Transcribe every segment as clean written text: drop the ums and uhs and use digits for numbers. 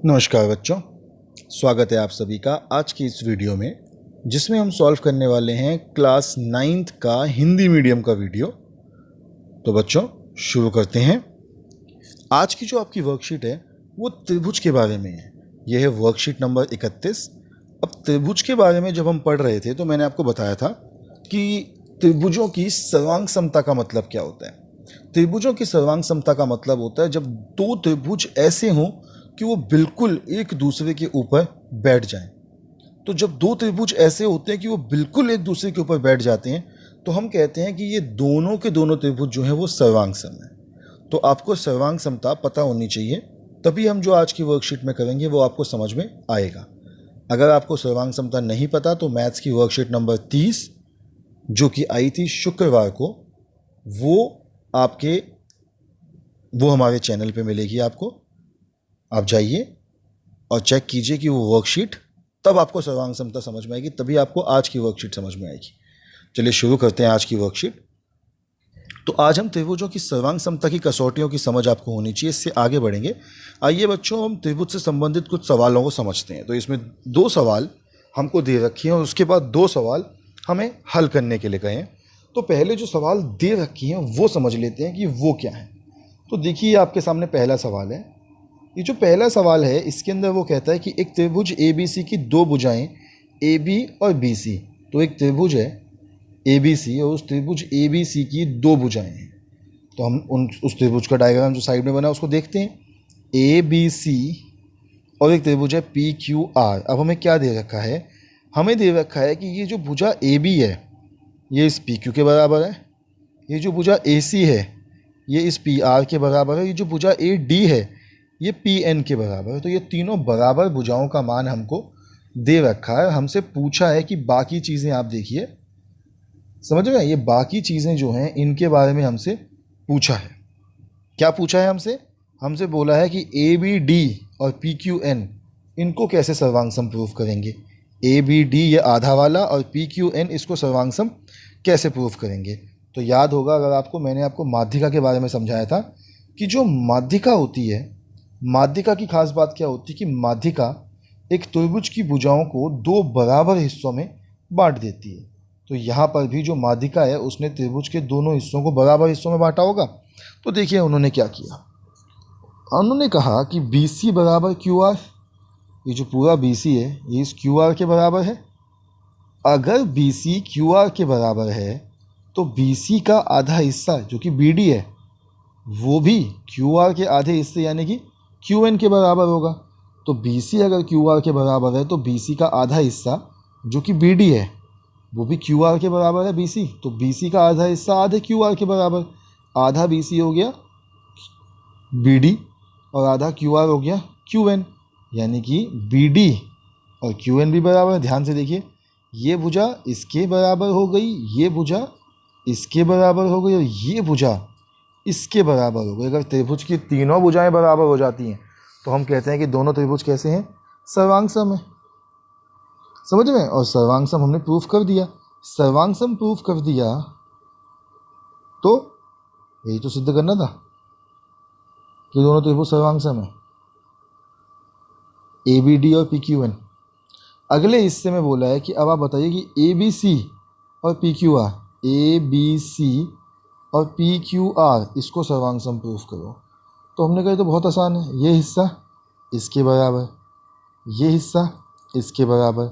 नमस्कार बच्चों, स्वागत है आप सभी का आज की इस वीडियो में, जिसमें हम सॉल्व करने वाले हैं क्लास 9th का हिंदी मीडियम का वीडियो। तो बच्चों शुरू करते हैं। आज की जो आपकी वर्कशीट है वो त्रिभुज के बारे में है। यह है वर्कशीट नंबर 31। अब त्रिभुज के बारे में जब हम पढ़ रहे थे तो मैंने आपको बताया था कि त्रिभुजों की सर्वांग समता का मतलब क्या होता है। त्रिभुजों की सर्वांग समता का मतलब होता है जब दो त्रिभुज ऐसे हों कि वो बिल्कुल एक दूसरे के ऊपर बैठ जाएं। तो जब दो त्रिभुज ऐसे होते हैं कि वो बिल्कुल एक दूसरे के ऊपर बैठ जाते हैं तो हम कहते हैं कि ये दोनों के दोनों त्रिभुज जो हैं वो सर्वांग सम है। तो आपको सर्वांग समता पता होनी चाहिए, तभी हम जो आज की वर्कशीट में करेंगे वो आपको समझ में आएगा। अगर आपको सर्वांग समता नहीं पता तो मैथ्स की वर्कशीट नंबर 30 जो कि आई थी शुक्रवार को, वो हमारे चैनल पे मिलेगी आपको। आप जाइए और चेक कीजिए कि वो वर्कशीट, तब आपको सर्वांग समता समझ में आएगी, तभी आपको आज की वर्कशीट समझ में आएगी। चलिए शुरू करते हैं आज की वर्कशीट। तो आज हम त्रिभुजों की सर्वांग समता की कसौटियों की समझ आपको होनी चाहिए, इससे आगे बढ़ेंगे। आइए बच्चों, हम त्रिभुज से संबंधित कुछ सवालों को समझते हैं। तो इसमें 2 सवाल हमको दे रखी हैं और उसके बाद 2 सवाल हमें हल करने के लिए कहे हैं। तो पहले जो सवाल दे रखी हैं वो समझ लेते हैं कि वो क्या है। तो देखिए आपके सामने पहला सवाल है। ये जो पहला सवाल है इसके अंदर वो कहता है कि एक त्रिभुज ABC की 2 भुजाएं AB और BC। तो एक त्रिभुज है ABC और उस त्रिभुज ABC की 2 भुजाएं हैं। तो हम उस त्रिभुज का डायग्राम जो साइड में बना है उसको देखते हैं। ABC और एक त्रिभुज है PQR। अब हमें क्या दे रखा है? हमें दे रखा है कि ये जो भुजा AB है ये इस PQ के बराबर है, ये जो भुजा AC है ये इस PR के बराबर है, ये जो भुजा AD है ये PN के बराबर है। तो ये तीनों बराबर भुजाओं का मान हमको दे रखा है। हमसे पूछा है कि बाकी चीज़ें आप देखिए, समझ रहे हैं, ये बाकी चीज़ें जो हैं इनके बारे में हमसे पूछा है। क्या पूछा है हमसे? हमसे बोला है कि ABD और PQN इनको कैसे सर्वांग प्रूव करेंगे। ABD ये आधा वाला और PQN इसको सर्वांग सम कैसे प्रूव करेंगे। तो याद होगा अगर आपको, मैंने आपको माध्यिका के बारे में समझाया था कि जो माध्यिका होती है, माध्यिका की खास बात क्या होती है कि माध्यिका एक त्रिभुज की भुजाओं को 2 बराबर हिस्सों में बांट देती है। तो यहाँ पर भी जो माध्यिका है उसने त्रिभुज के दोनों हिस्सों को बराबर हिस्सों में बांटा होगा। तो देखिए उन्होंने क्या किया। उन्होंने कहा कि BC बराबर QR। ये जो पूरा BC है ये इस QR के बराबर है। अगर BC QR के बराबर है तो BC का आधा हिस्सा जो कि BD है वो भी QR के आधे हिस्से यानी कि QN के बराबर होगा। तो BC अगर QR के बराबर है तो BC का आधा हिस्सा जो कि BD है वो भी QR के बराबर है BC। तो BC का आधा हिस्सा आधे QR के बराबर, आधा BC हो गया BD और आधा QR हो गया QN, यानी कि BD और QN भी बराबर है। ध्यान से देखिए, ये भुजा इसके बराबर हो गई, ये भुजा इसके बराबर हो गई और ये भुजा इसके बराबर हो गई। अगर त्रिभुज की तीनों भुजाएं बराबर हो जाती हैं तो हम कहते हैं कि दोनों त्रिभुज कैसे हैं? सर्वांग सम है। समझ में? और सर्वांग सम हमने प्रूफ कर दिया। सर्वांग सम प्रूफ कर दिया तो यही तो सिद्ध करना था कि दोनों त्रिभुज सर्वांग सम है, ABD और PQN। अगले हिस्से में बोला है कि अब आप बताइए कि ABC और PQR, ABC और PQR इसको सर्वांग सम प्रूफ करो। तो हमने कहा तो बहुत आसान है, ये हिस्सा इसके बराबर, ये हिस्सा इसके बराबर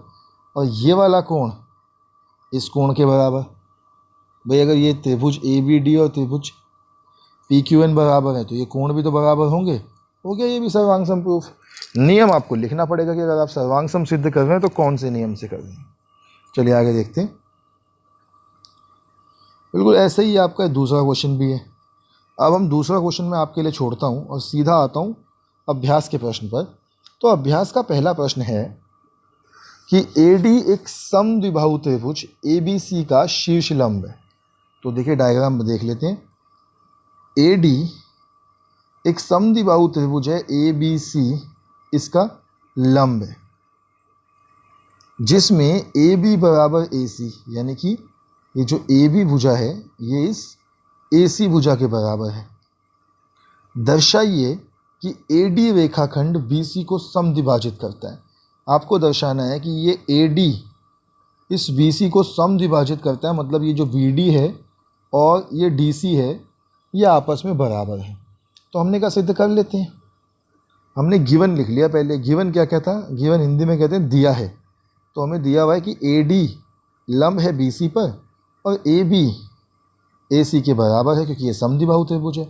और ये वाला कोण इस कोण के बराबर। भाई अगर ये त्रिभुज ABD और त्रिभुज PQN बराबर है तो ये कोण भी तो बराबर होंगे। हो गया ये भी सर्वांग सम प्रूफ। नियम आपको लिखना पड़ेगा कि अगर आप सर्वांग सम सिद्ध कर रहे हैं तो कौन से नियम से कर रहे हैं। चलिए आगे देखते हैं। बिल्कुल ऐसे ही आपका दूसरा क्वेश्चन भी है। अब हम दूसरा क्वेश्चन मैं आपके लिए छोड़ता हूं और सीधा आता हूं अभ्यास के प्रश्न पर। तो अभ्यास का पहला प्रश्न है कि AD एक समद्विबाहु त्रिभुज ABC का शीर्ष लंब है। तो देखिए डायग्राम में देख लेते हैं। AD एक समद्विबाहु त्रिभुज है, ABC इसका लंब है, जिसमें AB बराबर AC, यानी कि ये जो AB भुजा है ये इस AC भुजा के बराबर है। दर्शाइए कि AD रेखाखंड BC को समद्विभाजित करता है। आपको दर्शाना है कि ये AD इस BC को समद्विभाजित करता है, मतलब ये जो BD है और ये DC है ये आपस में बराबर है। तो हमने कहा सिद्ध कर लेते हैं। हमने गिवन लिख लिया पहले। गिवन क्या कहता है? गिवन हिंदी में कहते हैं दिया है। तो हमें दिया हुआ है कि AD लंब है BC पर और AB AC के बराबर है, क्योंकि ये समद्विबाहु त्रिभुज है।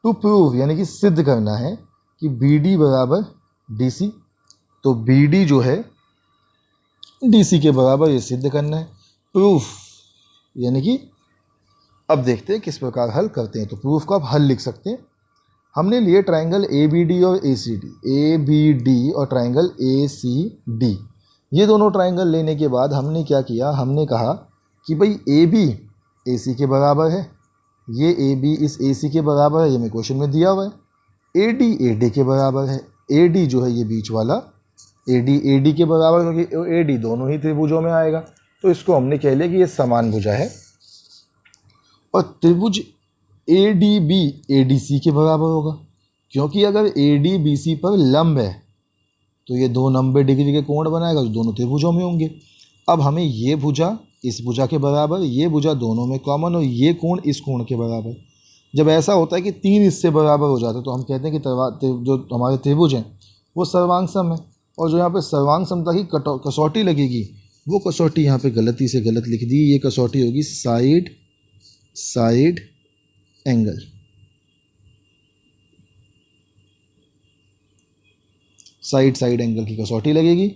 टू प्रूव यानी कि सिद्ध करना है कि BD बराबर DC, तो BD जो है DC के बराबर, ये सिद्ध करना है। प्रूफ यानी कि अब देखते हैं किस प्रकार हल करते हैं। तो प्रूफ को आप हल लिख सकते हैं। हमने लिए ट्रायंगल ABD और ACD, ABD और ट्रायंगल ACD। ये दोनों ट्रायंगल लेने के बाद हमने क्या किया? हमने कहा कि भाई AB AC के बराबर है, ये AB इस AC के बराबर है, ये मेरे क्वेश्चन में दिया हुआ है। AD AD के बराबर है, AD जो है ये बीच वाला AD AD के बराबर, क्योंकि AD दोनों ही त्रिभुजों में आएगा। तो इसको हमने कह लिया कि ये समान भुजा है। और त्रिभुज ADB ADC के बराबर होगा, क्योंकि अगर AD BC पर लंब है तो ये 290 डिग्री के कोण बनाएगा जो दोनों त्रिभुजों में होंगे। अब हमें ये भुजा इस भुजा के बराबर, ये भुजा दोनों में कॉमन और ये कोण इस कोण के बराबर। जब ऐसा होता है कि 3 इससे बराबर हो जाते हैं तो हम कहते हैं कि जो हमारे त्रिभुज हैं वो सर्वांग-सम है। और जो यहाँ पे सर्वांग समता की कसौटी लगेगी वो कसौटी यहाँ पे गलती से गलत लिख दी। ये कसौटी होगी साइड एंगल। साइड एंगल की कसौटी लगेगी।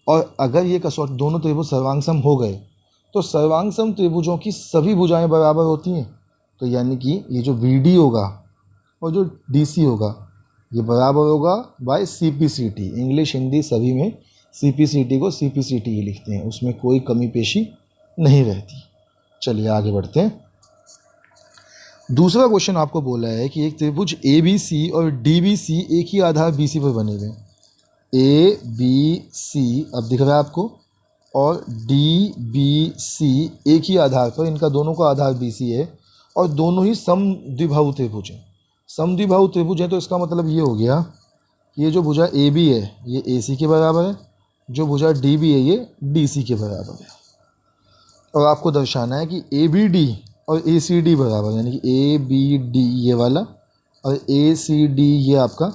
और अगर ये कसौटी दोनों त्रिभुज सर्वांगसम हो गए तो सर्वांगसम त्रिभुजों की सभी भुजाएं बराबर होती हैं। तो यानी कि ये जो BD होगा और जो DC होगा ये बराबर होगा बाय CPCT। इंग्लिश हिंदी सभी में CPCT को CPCT ही लिखते हैं, उसमें कोई कमी पेशी नहीं रहती। चलिए आगे बढ़ते हैं। दूसरा क्वेश्चन आपको बोला है कि एक त्रिभुज ABC और DBC एक ही आधार BC पर बने हुए हैं। ABC अब दिख रहा है आपको, और DBC एक ही आधार पर, इनका दोनों का आधार BC है और दोनों ही समद्विबाहु त्रिभुज हैं। समद्विबाहु त्रिभुज है तो इसका मतलब ये हो गया कि ये जो भुजा AB है ये AC के बराबर है, जो भुजा DB है ये DC के बराबर है। और आपको दर्शाना है कि ABD और ACD बराबर, यानी कि ABD ये वाला और ACD ये आपका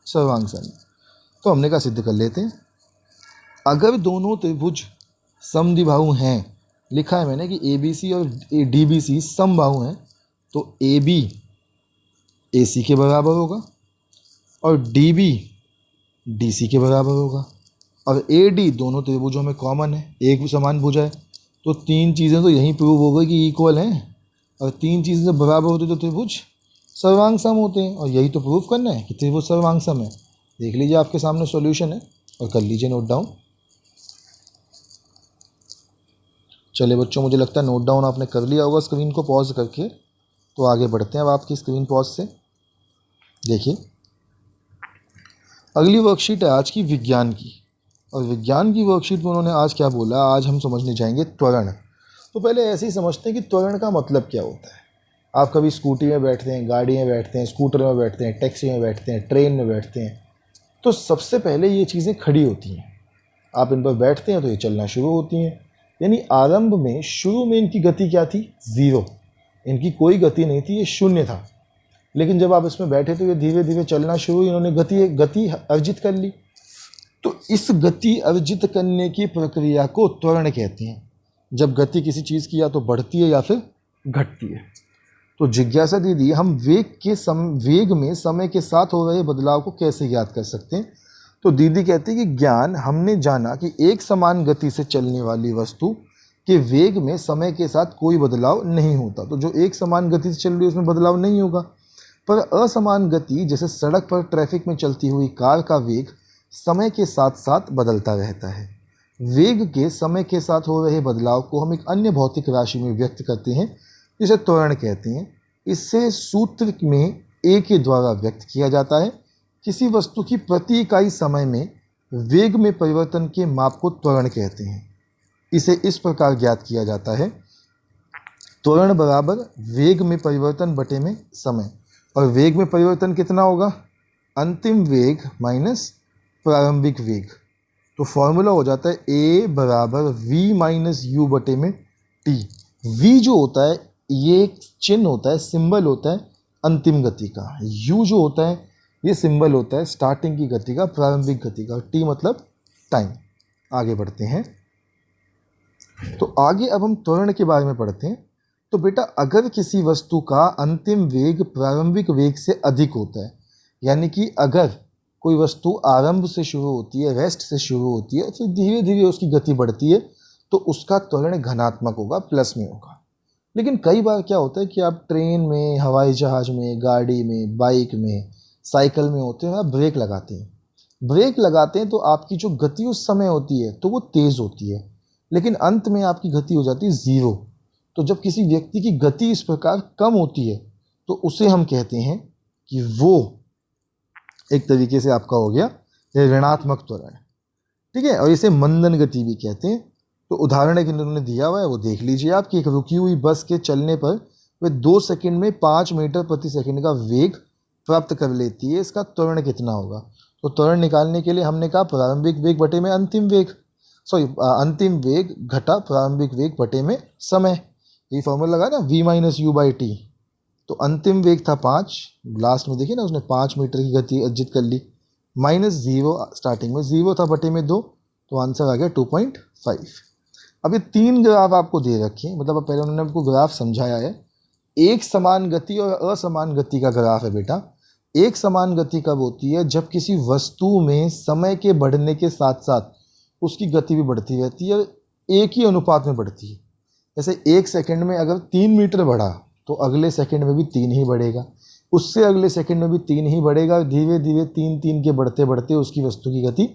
सर्वांगसम है। तो हमने कहा सिद्ध कर लेते हैं। अगर दोनों त्रिभुज समद्विबाहु हैं, लिखा है मैंने कि ABC और DBC समबाहु हैं, तो AB AC के बराबर होगा और DB DC के बराबर होगा और AD दोनों त्रिभुजों में कॉमन है, एक भी समान भुजा है। तो 3 चीज़ें तो यहीं प्रूव हो गई कि इक्वल हैं, और 3 चीज़ें जब बराबर होती तो त्रिभुज सर्वांगसम होते हैं, और यही तो प्रूव करना है कि त्रिभुज सर्वांगसम है। देख लीजिए आपके सामने सॉल्यूशन है और कर लीजिए नोट डाउन। चलिए बच्चों, मुझे लगता है नोट डाउन आपने कर लिया होगा स्क्रीन को पॉज करके। तो आगे बढ़ते हैं अब आपकी स्क्रीन पॉज से। देखिए अगली वर्कशीट है आज की विज्ञान की, और विज्ञान की वर्कशीट में उन्होंने आज क्या बोला, आज हम समझने जाएंगे त्वरण। तो पहले ऐसे ही समझते हैं कि त्वरण का मतलब क्या होता है। आप कभी स्कूटी में बैठते हैं, गाड़ी में बैठते हैं, स्कूटर में बैठते हैं, टैक्सी में बैठते हैं, ट्रेन में बैठते हैं, तो सबसे पहले ये चीज़ें खड़ी होती हैं। आप इन पर बैठते हैं तो ये चलना शुरू होती हैं। यानी आरंभ में, शुरू में इनकी गति क्या थी? 0। इनकी कोई गति नहीं थी, ये शून्य था। लेकिन जब आप इसमें बैठे तो ये धीरे धीरे चलना शुरू हुई, इन्होंने गति अर्जित कर ली। तो इस गति अर्जित करने की प्रक्रिया को त्वरण कहते हैं। जब गति किसी चीज़ की या तो बढ़ती है या फिर घटती है। तो जिज्ञासा दीदी, हम वेग में समय के साथ हो रहे बदलाव को कैसे ज्ञात कर सकते हैं? तो दीदी कहती है कि ज्ञान, हमने जाना कि एक समान गति से चलने वाली वस्तु के वेग में समय के साथ कोई बदलाव नहीं होता। तो जो एक समान गति से चल रही है उसमें बदलाव नहीं होगा, पर असमान गति जैसे सड़क पर ट्रैफिक में चलती हुई कार का वेग समय के साथ साथ बदलता रहता है। वेग के समय के साथ हो रहे बदलाव को हम एक अन्य भौतिक राशि में व्यक्त करते हैं जिसे त्वरण कहते हैं। इससे सूत्र में ए के द्वारा व्यक्त किया जाता है। किसी वस्तु की प्रति इकाई समय में वेग में परिवर्तन के माप को त्वरण कहते हैं। इसे इस प्रकार ज्ञात किया जाता है, त्वरण बराबर वेग में परिवर्तन बटे में समय। और वेग में परिवर्तन कितना होगा? अंतिम वेग माइनस प्रारंभिक वेग। तो फॉर्मूला हो जाता है a बराबर v माइनस यू बटे में t। v जो होता है ये एक चिन्ह होता है, सिंबल होता है अंतिम गति का। u जो होता है ये सिंबल होता है स्टार्टिंग की गति का, प्रारंभिक गति का। t मतलब टाइम। आगे बढ़ते हैं। तो आगे अब हम त्वरण के बारे में पढ़ते हैं। तो बेटा अगर किसी वस्तु का अंतिम वेग प्रारंभिक वेग से अधिक होता है, यानी कि अगर कोई वस्तु आरंभ से शुरू होती है, रेस्ट से शुरू होती है, फिर धीरे धीरे उसकी गति बढ़ती है, तो उसका त्वरण घनात्मक होगा, प्लस में होगा। लेकिन कई बार क्या होता है कि आप ट्रेन में, हवाई जहाज में, गाड़ी में, बाइक में, साइकिल में होते हैं, आप ब्रेक लगाते हैं। ब्रेक लगाते हैं तो आपकी जो गति उस समय होती है तो वो तेज़ होती है, लेकिन अंत में आपकी गति हो जाती है ज़ीरो। तो जब किसी व्यक्ति की गति इस प्रकार कम होती है तो उसे हम कहते हैं कि वो एक तरीके से आपका हो गया ऋणात्मक त्वरण। ठीक है, और इसे मंदन गति भी कहते हैं। तो उदाहरण एक इन्होंने दिया हुआ है, वो देख लीजिए आप कि एक रुकी हुई बस के चलने पर वे 2 सेकंड में 5 मीटर प्रति सेकंड का वेग प्राप्त कर लेती है। इसका त्वरण कितना होगा? तो त्वरण निकालने के लिए हमने कहा प्रारंभिक वेग बटे में अंतिम वेग, अंतिम वेग घटा प्रारंभिक वेग बटे में समय। ये फॉर्मूला लगा ना v minus you by T. तो अंतिम वेग था 5, लास्ट में देखिए ना उसने 5 मीटर की गति अर्जित कर ली, माइनस 0, स्टार्टिंग में 0 था बटे में 2, तो आंसर आ गया 2.5। अब ये 3 ग्राफ आपको दे रखे हैं, मतलब पहले उन्होंने आपको ग्राफ समझाया है। एक समान गति और असमान गति का ग्राफ है बेटा। एक समान गति कब होती है? जब किसी वस्तु में समय के बढ़ने के साथ साथ उसकी गति भी बढ़ती रहती है, एक ही अनुपात में बढ़ती है। जैसे 1 सेकंड में अगर 3 मीटर बढ़ा तो अगले सेकंड में भी 3 ही बढ़ेगा, उससे अगले सेकंड में भी 3 ही बढ़ेगा, धीरे धीरे 3 के बढ़ते बढ़ते उसकी वस्तु की गति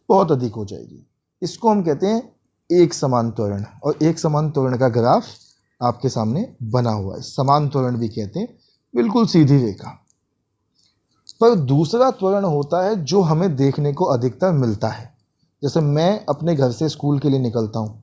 बहुत अधिक हो जाएगी। इसको हम कहते हैं एक समान त्वरण, और एक समान त्वरण का ग्राफ आपके सामने बना हुआ है। समान त्वरण भी कहते हैं, बिल्कुल सीधी रेखा। पर दूसरा त्वरण होता है जो हमें देखने को अधिकतर मिलता है। जैसे मैं अपने घर से स्कूल के लिए निकलता हूँ,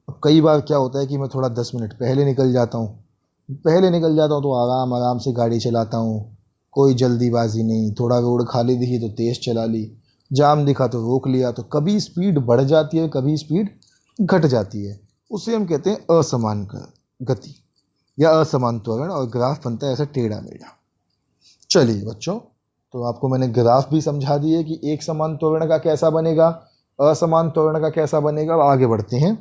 अब कई बार क्या होता है कि मैं थोड़ा 10 मिनट पहले निकल जाता हूँ। तो आराम आराम से गाड़ी चलाता हूँ, कोई जल्दीबाजी नहीं। थोड़ा रोड खाली दिखी तो तेज़ चला ली, जाम दिखा तो रोक लिया। तो कभी स्पीड बढ़ जाती है, कभी स्पीड घट जाती है। उसे हम कहते हैं असमान गति या असमान त्वरण, और ग्राफ बनता है ऐसा टेढ़ा मेढ़ा। चलिए बच्चों, तो आपको मैंने ग्राफ भी समझा दिए कि एक समान त्वरण का कैसा बनेगा, असमान त्वरण का कैसा बनेगा। आगे बढ़ते हैं।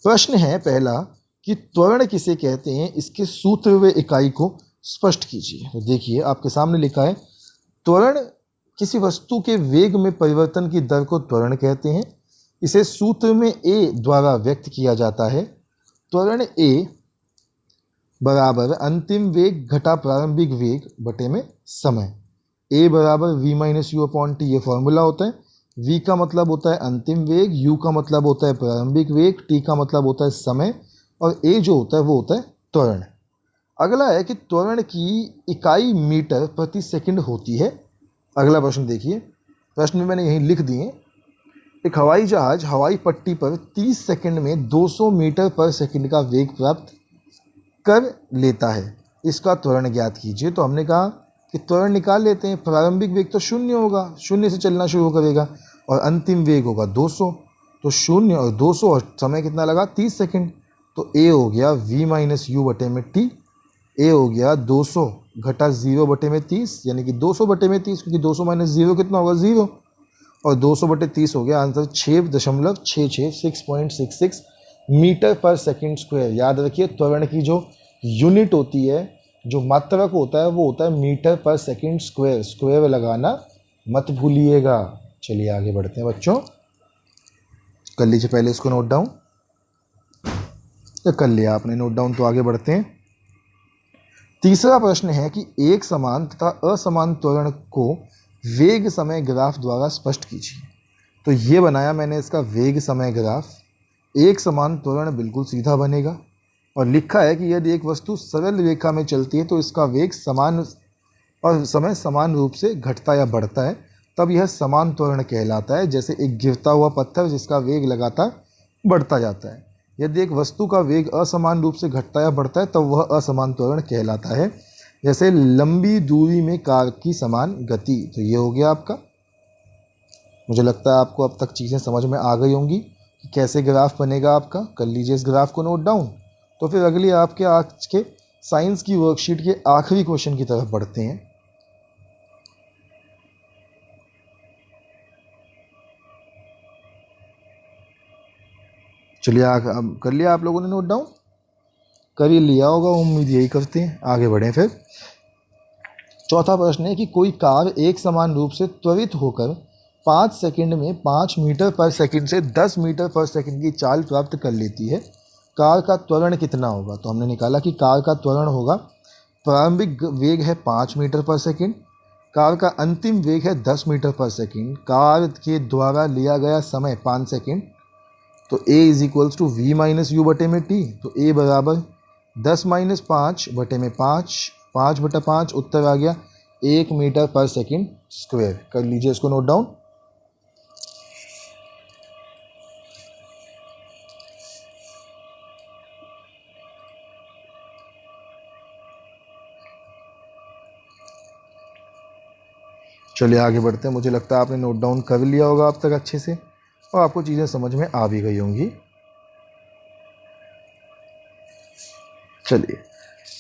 प्रश्न है पहला कि त्वरण किसे कहते हैं, इसके सूत्र व इकाई को स्पष्ट कीजिए। तो देखिए आपके सामने लिखा है, त्वरण किसी वस्तु के वेग में परिवर्तन की दर को त्वरण कहते हैं। इसे सूत्र में a द्वारा व्यक्त किया जाता है। त्वरण a बराबर अंतिम वेग घटा प्रारंभिक वेग बटे में समय। a बराबर v minus you upon T, ये फॉर्मूला होता है। v का मतलब होता है अंतिम वेग, u का मतलब होता है प्रारंभिक वेग, t का मतलब होता है समय, और a जो होता है वो होता है त्वरण। अगला है कि त्वरण की इकाई मीटर प्रति सेकंड होती है। अगला प्रश्न देखिए, प्रश्न में मैंने यहीं लिख दिए। एक हवाई जहाज हवाई पट्टी पर 30 सेकंड में 200 मीटर पर सेकंड का वेग प्राप्त कर लेता है, इसका त्वरण ज्ञात कीजिए। तो हमने कहा कि त्वरण निकाल लेते हैं। प्रारंभिक वेग तो 0 होगा, 0 से चलना शुरू करेगा, और अंतिम वेग होगा 200। तो 0 और 200 और समय कितना लगा, 30 सेकंड। तो a हो गया v माइनस यू बटे में टी। a हो गया 200 घटा 0 बटे में 30, यानी कि 200 बटे में 30, क्योंकि 200 माइनस 0 कितना होगा, 0। और 200 बटे 30 हो गया आंसर 6.66 मीटर पर सेकंड स्क्वायर। याद रखिए त्वरण की जो यूनिट होती है, जो मात्रक होता है, वो होता है मीटर पर सेकंड स्क्वायर। स्क्वायर लगाना मत भूलिएगा। चलिए आगे बढ़ते हैं बच्चों, कर लीजिए पहले इसको नोट डाउन, कर लिया आपने नोट डाउन, तो आगे बढ़ते हैं। तीसरा प्रश्न है कि एक समान तथा असमान त्वरण को वेग समय ग्राफ द्वारा स्पष्ट कीजिए। तो ये बनाया मैंने इसका वेग समय ग्राफ। एक समान त्वरण बिल्कुल सीधा बनेगा, और लिखा है कि यदि एक वस्तु सरल रेखा में चलती है तो इसका वेग समान और समय समान रूप से घटता या बढ़ता है, तब यह समान त्वरण कहलाता है। जैसे एक गिरता हुआ पत्थर जिसका वेग लगातार बढ़ता जाता है। यदि एक वस्तु का वेग असमान रूप से घटता या बढ़ता है तब वह असमान त्वरण कहलाता है। जैसे लंबी दूरी में कार की समान गति, तो ये हो गया आपका। मुझे लगता है आपको अब तक चीज़ें समझ में आ गई होंगी कि कैसे ग्राफ बनेगा आपका। कर लीजिए इस ग्राफ को नोट डाउन। तो फिर अगली आपके आज के साइंस की वर्कशीट के आखिरी क्वेश्चन की तरफ बढ़ते हैं। चलिए अब कर लिया आप लोगों ने नोट डाउन? कर ही लिया होगा, उम्मीद यही करते हैं। आगे बढ़ें फिर। चौथा प्रश्न है कि कोई कार एक समान रूप से त्वरित होकर 5 सेकंड में 5 मीटर पर सेकंड से 10 मीटर पर सेकंड की चाल प्राप्त कर लेती है। कार का त्वरण कितना होगा? तो हमने निकाला कि कार का त्वरण होगा, प्रारंभिक वेग है 5 मीटर पर सेकंड, कार का अंतिम वेग है 10 मीटर पर सेकंड, कार के द्वारा लिया गया समय 5 सेकंड। तो a is equals to v minus u बटे में टी। तो a बराबर 10 माइनस 5 बटे में 5, 5 बटा 5, उत्तर आ गया 1 मीटर पर सेकंड स्क्वायर। कर लीजिए इसको नोट डाउन। चलिए आगे बढ़ते हैं। मुझे लगता है आपने नोट डाउन कर लिया होगा अब तक अच्छे से, और आपको चीज़ें समझ में आ भी गई होंगी। चलिए,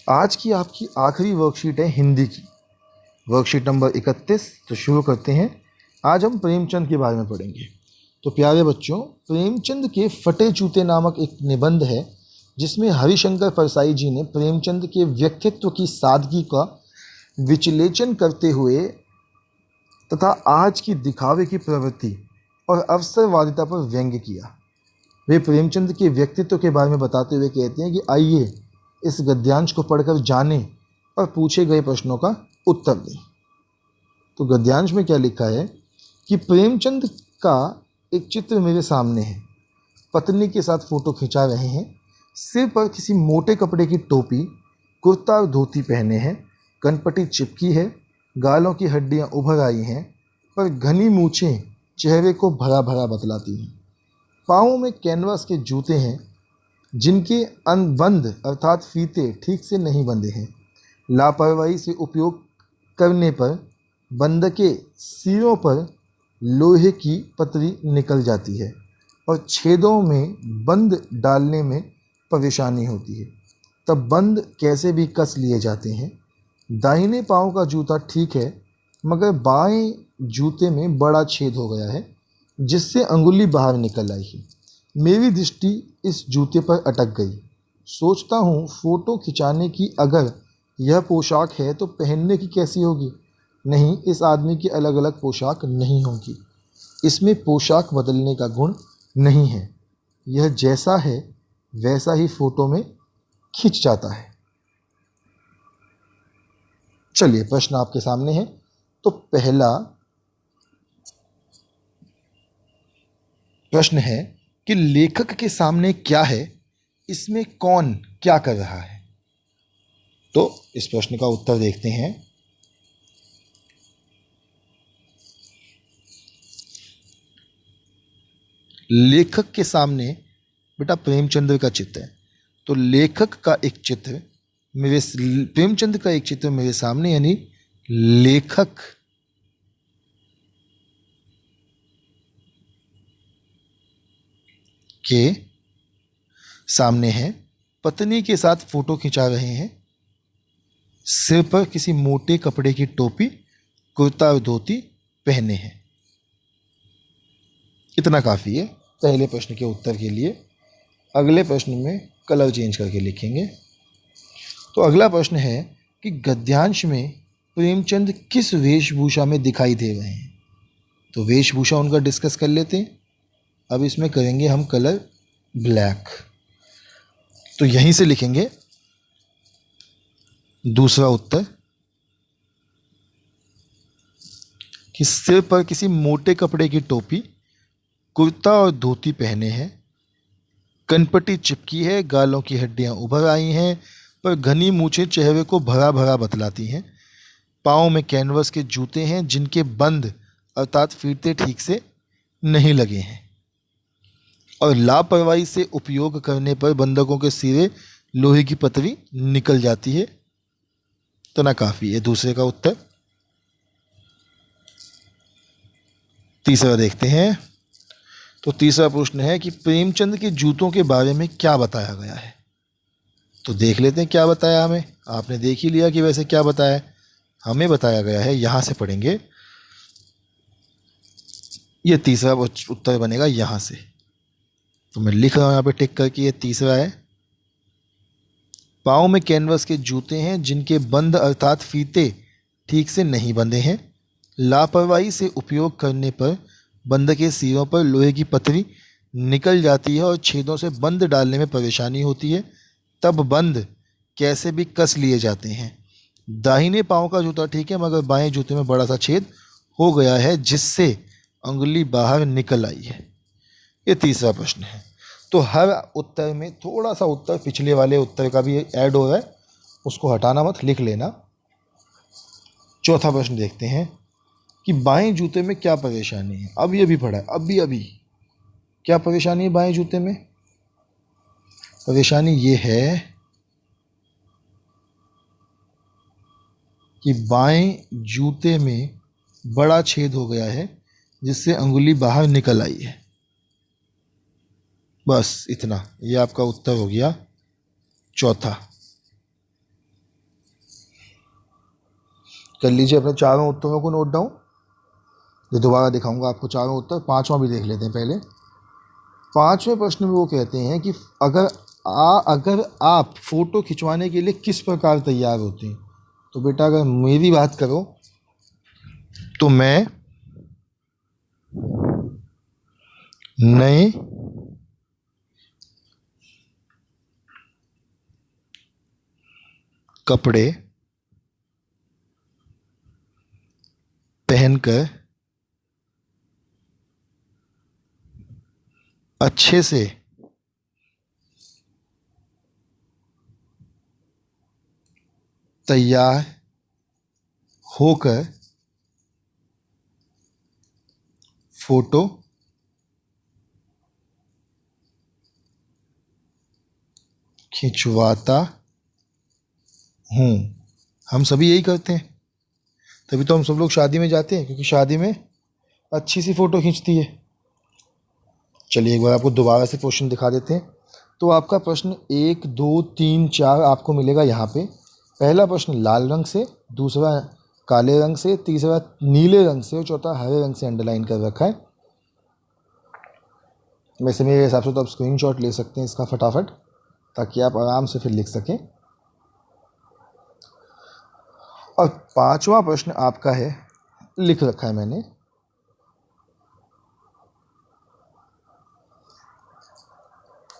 आज की आपकी आखिरी वर्कशीट है हिंदी की, वर्कशीट नंबर 31। तो शुरू करते हैं। आज हम प्रेमचंद के बारे में पढ़ेंगे। तो प्यारे बच्चों, प्रेमचंद के फटे जूते नामक एक निबंध है जिसमें हरिशंकर परसाई जी ने प्रेमचंद के व्यक्तित्व की सादगी का विश्लेषण करते हुए तथा आज की दिखावे की प्रवृत्ति और अवसरवादिता पर व्यंग्य किया। वे प्रेमचंद के व्यक्तित्व के बारे में बताते हुए कहते हैं कि आइए इस गद्यांश को पढ़कर जानें और पूछे गए प्रश्नों का उत्तर दें। तो गद्यांश में क्या लिखा है कि प्रेमचंद का एक चित्र मेरे सामने है। पत्नी के साथ फोटो खिंचा रहे हैं, सिर पर किसी मोटे कपड़े की टोपी, कुर्ता और धोती पहने हैं, कनपटी चिपकी है, गालों की हड्डियां उभर आई हैं, पर घनी मूछें चेहरे को भरा भरा बतलाती हैं। पाँवों में कैनवास के जूते हैं जिनके बंद अर्थात फीते ठीक से नहीं बंधे हैं। लापरवाही से उपयोग करने पर बंद के सिरों पर लोहे की पतरी निकल जाती है और छेदों में बंद डालने में परेशानी होती है। तब बंद कैसे भी कस लिए जाते हैं। दाहिने पाँव का जूता ठीक है, मगर बाएं जूते में बड़ा छेद हो गया है जिससे अंगुली बाहर निकल आई है। मेरी दृष्टि इस जूते पर अटक गई। सोचता हूँ फ़ोटो खिंचाने की अगर यह पोशाक है तो पहनने की कैसी होगी। नहीं, इस आदमी की अलग अलग पोशाक नहीं होगी। इसमें पोशाक बदलने का गुण नहीं है। यह जैसा है वैसा ही फ़ोटो में खिंच जाता है। चलिए, प्रश्न आपके सामने है। तो पहला प्रश्न है कि लेखक के सामने क्या है, इसमें कौन क्या कर रहा है। तो इस प्रश्न का उत्तर देखते हैं। लेखक के सामने बेटा प्रेमचंद का चित्र है। तो लेखक का एक चित्र प्रेमचंद का एक चित्र मेरे सामने, यानी लेखक के सामने है। पत्नी के साथ फोटो खिंचा रहे हैं, सिर पर किसी मोटे कपड़े की टोपी, कुर्ता और धोती पहने हैं। इतना काफ़ी है पहले प्रश्न के उत्तर के लिए। अगले प्रश्न में कलर चेंज करके लिखेंगे। तो अगला प्रश्न है कि गद्यांश में प्रेमचंद किस वेशभूषा में दिखाई दे रहे हैं। तो वेशभूषा उनका डिस्कस कर लेते हैं। अब इसमें करेंगे हम कलर ब्लैक। तो यहीं से लिखेंगे दूसरा उत्तर कि सिर पर किसी मोटे कपड़े की टोपी, कुर्ता और धोती पहने हैं, कनपटी चिपकी है, गालों की हड्डियां उभर आई हैं, पर घनी मूछें चेहरे को भरा भरा बतलाती हैं। पाँव में कैनवस के जूते हैं जिनके बंद अर्थात फीते ठीक से नहीं लगे हैं, और लापरवाही से उपयोग करने पर बंधकों के सिरे लोहे की पतरी निकल जाती है। इतना काफ़ी है दूसरे का उत्तर। तीसरा देखते हैं। तो तीसरा प्रश्न है कि प्रेमचंद के जूतों के बारे में क्या बताया गया है। तो देख लेते हैं क्या बताया हमें। आपने देख ही लिया कि वैसे क्या बताया है। हमें बताया गया है, यहाँ से पढ़ेंगे, ये तीसरा उत्तर बनेगा यहाँ से। तो मैं लिख रहा हूँ यहाँ पे टिक करके, ये तीसरा है। पाँव में कैनवस के जूते हैं जिनके बंद अर्थात फीते ठीक से नहीं बंधे हैं। लापरवाही से उपयोग करने पर बंद के सिरों पर लोहे की पतरी निकल जाती है और छेदों से बंद डालने में परेशानी होती है। तब बंद कैसे भी कस लिए जाते हैं। दाहिने पाँव का जूता ठीक है, मगर बाएं जूते में बड़ा सा छेद हो गया है जिससे अंगुली बाहर निकल आई है। ये तीसरा प्रश्न है। तो हर उत्तर में थोड़ा सा उत्तर पिछले वाले उत्तर का भी ऐड हो रहा है, उसको हटाना मत, लिख लेना। चौथा प्रश्न देखते हैं कि बाएं जूते में क्या परेशानी है। अब ये भी पढ़ा है, अभी क्या परेशानी है बाएं जूते में। परेशानी ये है कि बाएं जूते में बड़ा छेद हो गया है जिससे अंगुली बाहर निकल आई है। बस इतना, ये आपका उत्तर हो गया चौथा। कर लीजिए अपने चारों उत्तरों को नोट डाउन। ये दोबारा दिखाऊंगा आपको चारों उत्तर। पांचवा भी देख लेते हैं पहले। पांचवें प्रश्न में वो कहते हैं कि अगर आप फोटो खिंचवाने के लिए किस प्रकार तैयार होते हैं। तो बेटा अगर मेरी बात करो तो मैं नए कपड़े पहनकर अच्छे से तैयार होकर फोटो खिंचवाता हूँ। हम सभी यही करते हैं, तभी तो हम सब लोग शादी में जाते हैं, क्योंकि शादी में अच्छी सी फ़ोटो खींचती है। चलिए एक बार आपको दोबारा से क्वेश्चन दिखा देते हैं। तो आपका प्रश्न 1, 2, 3, 4 आपको मिलेगा यहाँ पे। पहला प्रश्न लाल रंग से, दूसरा काले रंग से, तीसरा नीले रंग से और चौथा हरे रंग से अंडरलाइन कर रखा है। वैसे मेरे हिसाब से तो आप स्क्रीनशॉट ले सकते हैं इसका फटाफट, ताकि आप आराम से फिर लिख सकें। और पांचवा प्रश्न आपका है, लिख रखा है मैंने।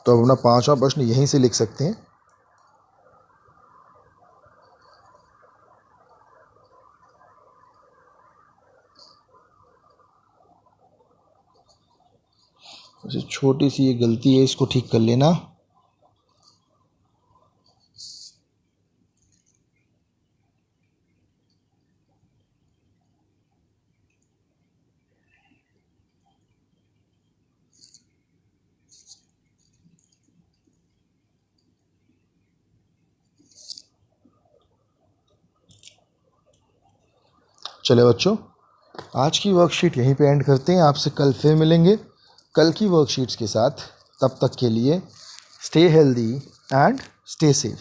तो अब अपना पांचवा प्रश्न यहीं से लिख सकते हैं। वैसे छोटी सी ये गलती है, इसको ठीक कर लेना। चले बच्चों, आज की वर्कशीट यहीं पे एंड करते हैं। आपसे कल फिर मिलेंगे कल की वर्कशीट्स के साथ। तब तक के लिए stay healthy and stay safe.